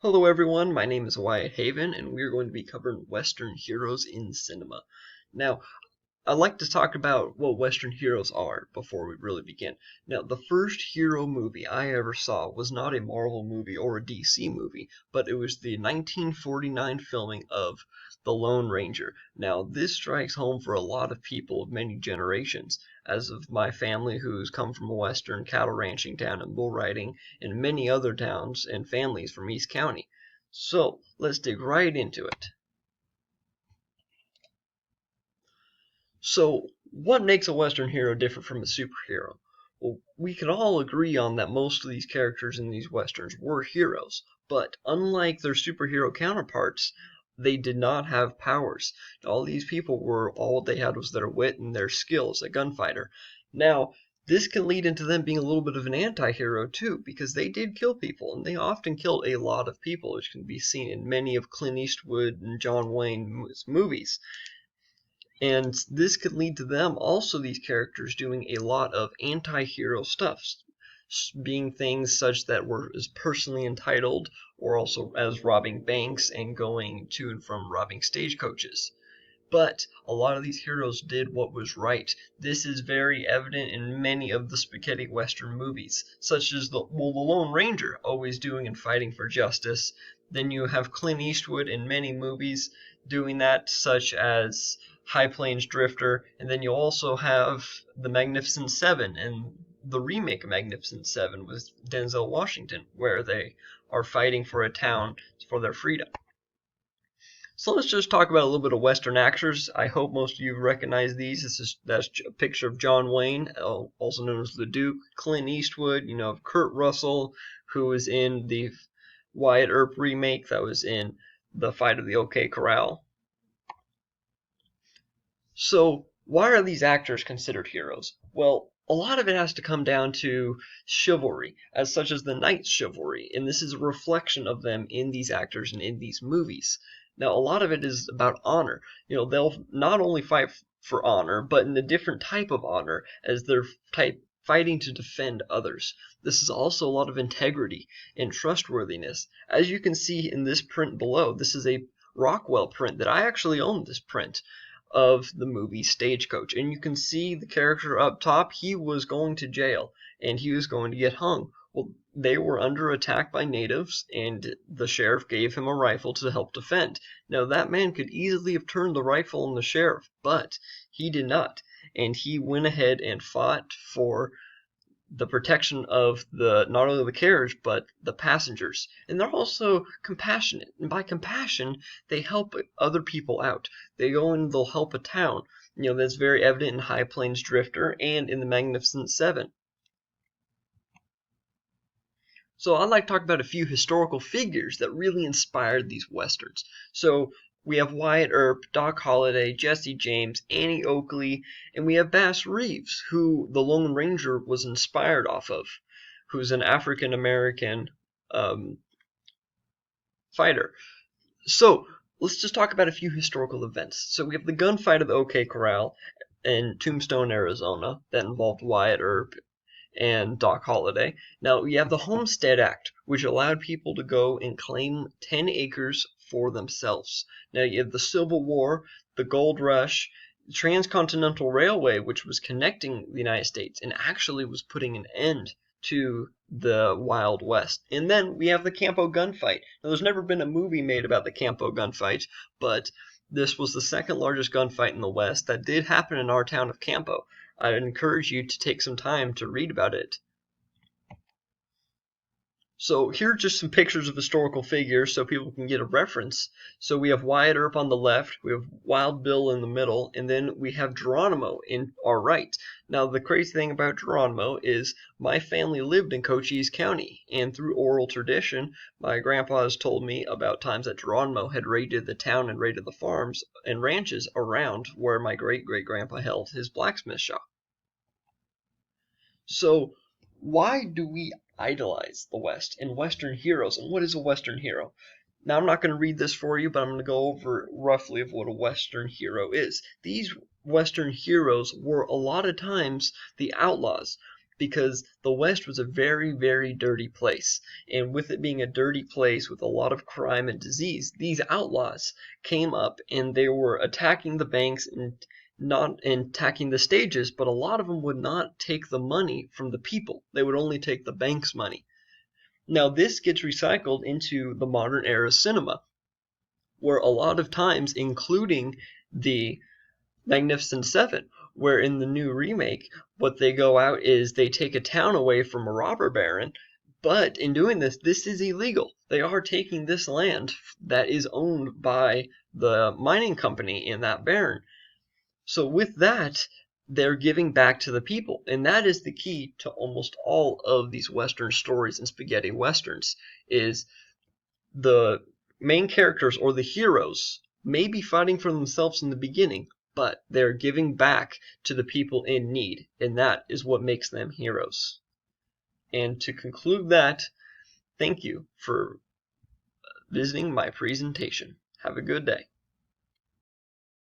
Hello everyone, my name is Wyatt Haven and we're going to be covering Western heroes in cinema. Now, I'd like to talk about what Western heroes are before we really begin. Now, the first hero movie I ever saw was not a Marvel movie or a DC movie, but it was the 1949 filming of The Lone Ranger. Now, this strikes home for a lot of people of many generations, as of my family who's come from a western cattle ranching town and bull riding, and many other towns and families from East County. So, let's dig right into it. So, what makes a Western hero different from a superhero? Well, we can all agree on that most of these characters in these Westerns were heroes, but unlike their superhero counterparts, they did not have powers. All these people all they had was their wit and their skill as a gunfighter. Now, this can lead into them being a little bit of an anti-hero too, because they did kill people, and they often killed a lot of people, which can be seen in many of Clint Eastwood and John Wayne's movies. And this could lead to them, also these characters, doing a lot of anti-hero stuff, being things such that were as personally entitled, or also as robbing banks and going to and from robbing stagecoaches. But a lot of these heroes did what was right. This is very evident in many of the spaghetti western movies, such as the Lone Ranger, always doing and fighting for justice. Then you have Clint Eastwood in many movies doing that, such as High Plains Drifter, and then you also have the Magnificent Seven and the remake of Magnificent Seven with Denzel Washington, where they are fighting for a town for their freedom. So let's just talk about a little bit of Western actors. I hope most of you recognize these. That's a picture of John Wayne, also known as the Duke. Clint Eastwood, Kurt Russell, who was in the Wyatt Earp remake that was in The Fight of the OK Corral. So why are these actors considered heroes? Well, a lot of it has to come down to chivalry, as such as the knight's chivalry, and this is a reflection of them in these actors and in these movies. Now, a lot of it is about honor. They'll not only fight for honor, but in a different type of honor, as they're fighting to defend others. This is also a lot of integrity and trustworthiness. As you can see in this print below, this is a Rockwell print that I actually own this print of the movie Stagecoach. And you can see the character up top, he was going to jail and he was going to get hung. Well, they were under attack by natives and the sheriff gave him a rifle to help defend. Now, that man could easily have turned the rifle on the sheriff, but he did not. And he went ahead and fought for the protection of not only the carriage but the passengers. And they're also compassionate, and by compassion they help other people out. They go and they'll help a town. That's very evident in High Plains Drifter and in the Magnificent Seven. So I'd like to talk about a few historical figures that really inspired these westerns. So we have Wyatt Earp, Doc Holliday, Jesse James, Annie Oakley, and we have Bass Reeves, who the Lone Ranger was inspired off of, who's an African American fighter. So let's just talk about a few historical events. So we have the gunfight of the OK Corral in Tombstone, Arizona, that involved Wyatt Earp and Doc Holliday. Now, you have the Homestead Act, which allowed people to go and claim 10 acres for themselves. Now, you have the Civil War, the Gold Rush, the Transcontinental Railway, which was connecting the United States and actually was putting an end to the Wild West. And then we have the Campo gunfight. Now, there's never been a movie made about the Campo gunfight, but this was the second largest gunfight in the West that did happen in our town of Campo. I'd encourage you to take some time to read about it. So here are just some pictures of historical figures so people can get a reference. So we have Wyatt Earp on the left, we have Wild Bill in the middle, and then we have Geronimo in our right. Now the crazy thing about Geronimo is my family lived in Cochise County, and through oral tradition, my grandpa has told me about times that Geronimo had raided the town and raided the farms and ranches around where my great-great-grandpa held his blacksmith shop. So why do we idolize the West and Western heroes, and what is a Western hero? Now, I'm not going to read this for you, but I'm going to go over roughly of what a Western hero is. These Western heroes were a lot of times the outlaws. because the West was a very, very dirty place. And with it being a dirty place with a lot of crime and disease, these outlaws came up and they were attacking the banks and not attacking the stages, but a lot of them would not take the money from the people. They would only take the bank's money. Now, this gets recycled into the modern era cinema, where a lot of times, including the Magnificent Seven, where in the new remake, what they go out is they take a town away from a robber baron, but in doing this, this is illegal. They are taking this land that is owned by the mining company in that baron. So with that, they're giving back to the people, and that is the key to almost all of these Western stories and spaghetti westerns, is the main characters or the heroes may be fighting for themselves in the beginning, but they're giving back to the people in need, and that is what makes them heroes. And to conclude that, thank you for visiting my presentation. Have a good day.